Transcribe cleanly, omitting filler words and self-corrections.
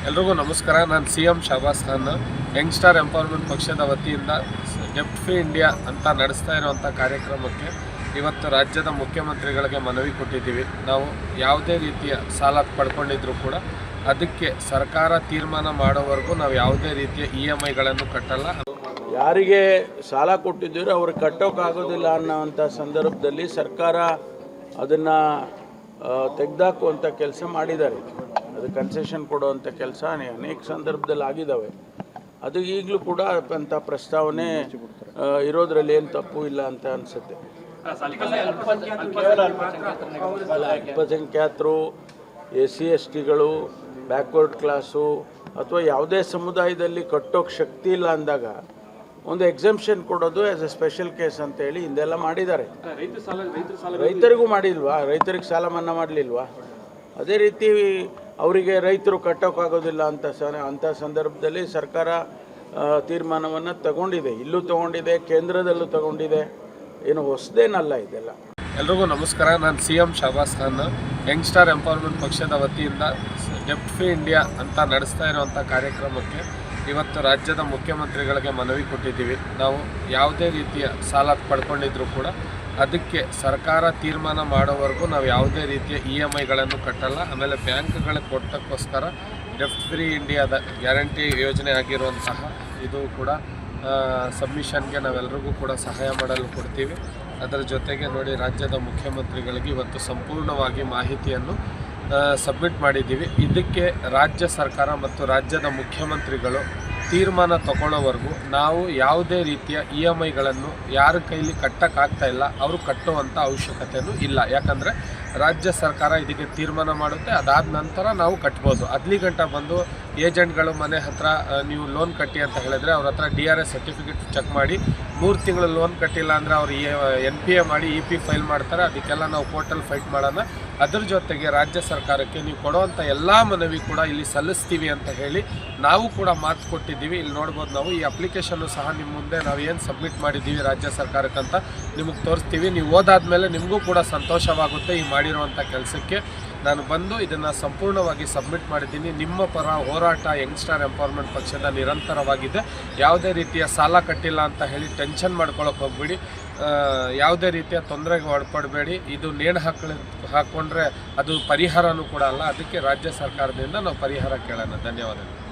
ಎಲ್ರಿಗೂ ನಮಸ್ಕಾರ. ನಾನು CM ಶಾಬಾಸ್ ಖಾನ್, ಯಂಗ್ಸ್ಟಾರ್ ಎಂಪವರ್ಮೆಂಟ್ ಪಕ್ಷದ ವತಿಯಿಂದ ಡೆಪ್ಟ್ ಫ್ರೀ ಇಂಡಿಯಾ ಅಂತ ನಡೆಸ್ತಾ ಇರುವಂಥ ಕಾರ್ಯಕ್ರಮಕ್ಕೆ ಇವತ್ತು ರಾಜ್ಯದ ಮುಖ್ಯಮಂತ್ರಿಗಳಿಗೆ ಮನವಿ ಕೊಟ್ಟಿದ್ದೀವಿ. ನಾವು ಯಾವುದೇ ರೀತಿಯ ಸಾಲ ಪಡ್ಕೊಂಡಿದ್ರೂ ಕೂಡ ಅದಕ್ಕೆ ಸರ್ಕಾರ ತೀರ್ಮಾನ ಮಾಡೋವರೆಗೂ ನಾವು ಯಾವುದೇ ರೀತಿಯ EMIಗಳನ್ನು ಕಟ್ಟಲ್ಲ. ಯಾರಿಗೆ ಸಾಲ ಕೊಟ್ಟಿದ್ದೀರೋ ಅವ್ರಿಗೆ ಕಟ್ಟೋಕ್ಕಾಗೋದಿಲ್ಲ ಅನ್ನೋವಂಥ ಸಂದರ್ಭದಲ್ಲಿ ಸರ್ಕಾರ ಅದನ್ನು ತೆಗೆದಾಕುವಂಥ ಕೆಲಸ ಮಾಡಿದ್ದಾರೆ. ಅದು ಕನ್ಸೆಷನ್ ಕೊಡುವಂಥ ಕೆಲಸ ಅನೇಕ ಸಂದರ್ಭದಲ್ಲಿ ಆಗಿದ್ದಾವೆ. ಅದು ಈಗಲೂ ಕೂಡ ಅಂಥ ಪ್ರಸ್ತಾವನೆ ಇರೋದ್ರಲ್ಲಿ ಏನು ತಪ್ಪು ಇಲ್ಲ ಅಂತ ಅನಿಸುತ್ತೆ. ಅಲ್ಪಸಂಖ್ಯಾತರು, SC STಗಳು, ಬ್ಯಾಕ್ವರ್ಡ್ ಕ್ಲಾಸು ಅಥವಾ ಯಾವುದೇ ಸಮುದಾಯದಲ್ಲಿ ಕಟ್ಟೋಕ್ಕೆ ಶಕ್ತಿ ಇಲ್ಲ ಅಂದಾಗ ಒಂದು ಎಕ್ಸೆಂಪ್ಷನ್ ಕೊಡೋದು ಆ್ಯಸ್ ಎ ಸ್ಪೆಷಲ್ ಕೇಸ್ ಅಂತೇಳಿ ಹಿಂದೆಲ್ಲ ಮಾಡಿದ್ದಾರೆ. ರೈತರಿಗೂ ಮಾಡಿಲ್ವಾ? ರೈತರಿಗೆ ಸಾಲ ಮನ್ನಾ ಮಾಡಲಿಲ್ವಾ? ಅದೇ ರೀತಿ ಅವರಿಗೆ ರೈತರು ಕಟ್ಟೋಕ್ಕಾಗೋದಿಲ್ಲ ಅಂಥ ಸಂದರ್ಭದಲ್ಲಿ ಸರ್ಕಾರ ತೀರ್ಮಾನವನ್ನು ತಗೊಂಡಿದೆ. ಇಲ್ಲೂ ತಗೊಂಡಿದೆ, ಕೇಂದ್ರದಲ್ಲೂ ತಗೊಂಡಿದೆ. ಏನು ಹೊಸದೇನಲ್ಲ ಇದೆಲ್ಲ. ಎಲ್ರಿಗೂ ನಮಸ್ಕಾರ. ನಾನು CM ಶಾಬಾಸ್ ಖಾನ್, ಯಂಗ್ಸ್ಟಾರ್ ಎಂಪವರ್ಮೆಂಟ್ ಪಕ್ಷದ ವತಿಯಿಂದ ಡೆಪ್ಟ್ ಫ್ರೀ ಇಂಡಿಯಾ ಅಂತ ನಡೆಸ್ತಾ ಇರುವಂಥ ಕಾರ್ಯಕ್ರಮಕ್ಕೆ ಇವತ್ತು ರಾಜ್ಯದ ಮುಖ್ಯಮಂತ್ರಿಗಳಿಗೆ ಮನವಿ ಕೊಟ್ಟಿದ್ದೀವಿ. ನಾವು ಯಾವುದೇ ರೀತಿಯ ಸಾಲ ಪಡ್ಕೊಂಡಿದ್ರೂ ಕೂಡ ಅದಕ್ಕೆ ಸರ್ಕಾರ ತೀರ್ಮಾನ ಮಾಡೋವರೆಗೂ ನಾವು ಯಾವುದೇ ರೀತಿಯ EMIಗಳನ್ನು ಕಟ್ಟಲ್ಲ. ಆಮೇಲೆ ಬ್ಯಾಂಕ್ಗಳಿಗೆ ಕೊಟ್ಟಕ್ಕೋಸ್ಕರ ಡೆಪ್ಟ್ ಫ್ರೀ ಇಂಡಿಯಾದ ಗ್ಯಾರಂಟಿ ಯೋಜನೆ ಆಗಿರುವಂತಹ ಇದು ಕೂಡ ಸಬ್ಮಿಷನ್ಗೆ ನಾವೆಲ್ಲರಿಗೂ ಕೂಡ ಸಹಾಯ ಮಾಡಲು ಕೊಡ್ತೀವಿ. ಅದರ ಜೊತೆಗೆ ನೋಡಿ, ರಾಜ್ಯದ ಮುಖ್ಯಮಂತ್ರಿಗಳಿಗೆ ಇವತ್ತು ಸಂಪೂರ್ಣವಾಗಿ ಮಾಹಿತಿಯನ್ನು ಸಬ್ಮಿಟ್ ಮಾಡಿದ್ದೀವಿ. ಇದಕ್ಕೆ ರಾಜ್ಯ ಸರ್ಕಾರ ಮತ್ತು ರಾಜ್ಯದ ಮುಖ್ಯಮಂತ್ರಿಗಳು ತೀರ್ಮಾನ ತಗೊಳ್ಳೋವರೆಗೂ ನಾವು ಯಾವುದೇ ರೀತಿಯ EMIಗಳನ್ನು ಯಾರ ಕೈಲಿ ಕಟ್ಟೋಕ್ಕಾಗ್ತಾ ಇಲ್ಲ, ಅವರು ಕಟ್ಟುವಂಥ ಅವಶ್ಯಕತೆಯೂ ಇಲ್ಲ. ಯಾಕಂದರೆ ರಾಜ್ಯ ಸರ್ಕಾರ ಇದಕ್ಕೆ ತೀರ್ಮಾನ ಮಾಡುತ್ತೆ. ಅದಾದ ನಂತರ ನಾವು ಕಟ್ಬೋದು. ಅಲ್ಲಿಗಂಟ ಬಂದು ಏಜೆಂಟ್ಗಳು ಮನೆ ಹತ್ರ ನೀವು ಲೋನ್ ಕಟ್ಟಿ ಅಂತ ಹೇಳಿದ್ರೆ ಅವ್ರ ಹತ್ರ DRS ಸರ್ಟಿಫಿಕೇಟ್ ಚೆಕ್ ಮಾಡಿ 3 ತಿಂಗಳು ಲೋನ್ ಕಟ್ಟಿಲ್ಲ ಅಂದರೆ ಅವ್ರು NPA ಮಾಡಿ EP ಫೈಲ್ ಮಾಡ್ತಾರೆ. ಅದಕ್ಕೆಲ್ಲ ನಾವು ಕೋರ್ಟಲ್ಲಿ ಫೈಟ್ ಮಾಡೋಣ. ಅದ್ರ ಜೊತೆಗೆ ರಾಜ್ಯ ಸರ್ಕಾರಕ್ಕೆ ನೀವು ಕೊಡುವಂಥ ಎಲ್ಲ ಮನವಿ ಕೂಡ ಇಲ್ಲಿ ಸಲ್ಲಿಸ್ತೀವಿ ಅಂತ ಹೇಳಿ ನಾವು ಕೂಡ ಮಾತು ಕೊಟ್ಟಿದ್ದೀವಿ. ಇಲ್ಲಿ ನೋಡ್ಬೋದು, ನಾವು ಈ ಅಪ್ಲಿಕೇಶನ್ನು ಸಹ ನಿಮ್ಮ ಮುಂದೆ ನಾವು ಏನು ಸಬ್ಮಿಟ್ ಮಾಡಿದ್ದೀವಿ ರಾಜ್ಯ ಸರ್ಕಾರಕ್ಕಂತ ನಿಮಗೆ ತೋರಿಸ್ತೀವಿ. ನೀವು ಓದಾದ್ಮೇಲೆ ನಿಮಗೂ ಕೂಡ ಸಂತೋಷವಾಗುತ್ತೆ ಈ ಮಾಡಿರುವಂಥ ಕೆಲಸಕ್ಕೆ. ನಾನು ಬಂದು ಇದನ್ನು ಸಂಪೂರ್ಣವಾಗಿ ಸಬ್ಮಿಟ್ ಮಾಡಿದ್ದೀನಿ. ನಿಮ್ಮ ಪರ ಹೋರಾಟ ಯಂಗ್ಸ್ಟಾರ್ ಎಂಪವರ್ಮೆಂಟ್ ಪಕ್ಷದ ನಿರಂತರವಾಗಿದೆ. ಯಾವುದೇ ರೀತಿಯ ಸಾಲ ಕಟ್ಟಿಲ್ಲ ಅಂತ ಹೇಳಿ ಟೆನ್ಷನ್ ಮಾಡ್ಕೊಳ್ಳೋಕೆ ಹೋಗ್ಬೇಡಿ. ಯಾವುದೇ ರೀತಿಯ ತೊಂದರೆಗೆ ಒಳಪಡಬೇಡಿ. ಇದು ನೇಣು ಹಾಕ್ಕೊಂಡ್ರೆ ಅದು ಪರಿಹಾರನೂ ಕೂಡ ಅಲ್ಲ. ಅದಕ್ಕೆ ರಾಜ್ಯ ಸರ್ಕಾರದಿಂದ ನಾವು ಪರಿಹಾರ ಕೇಳೋಣ. ಧನ್ಯವಾದಗಳು.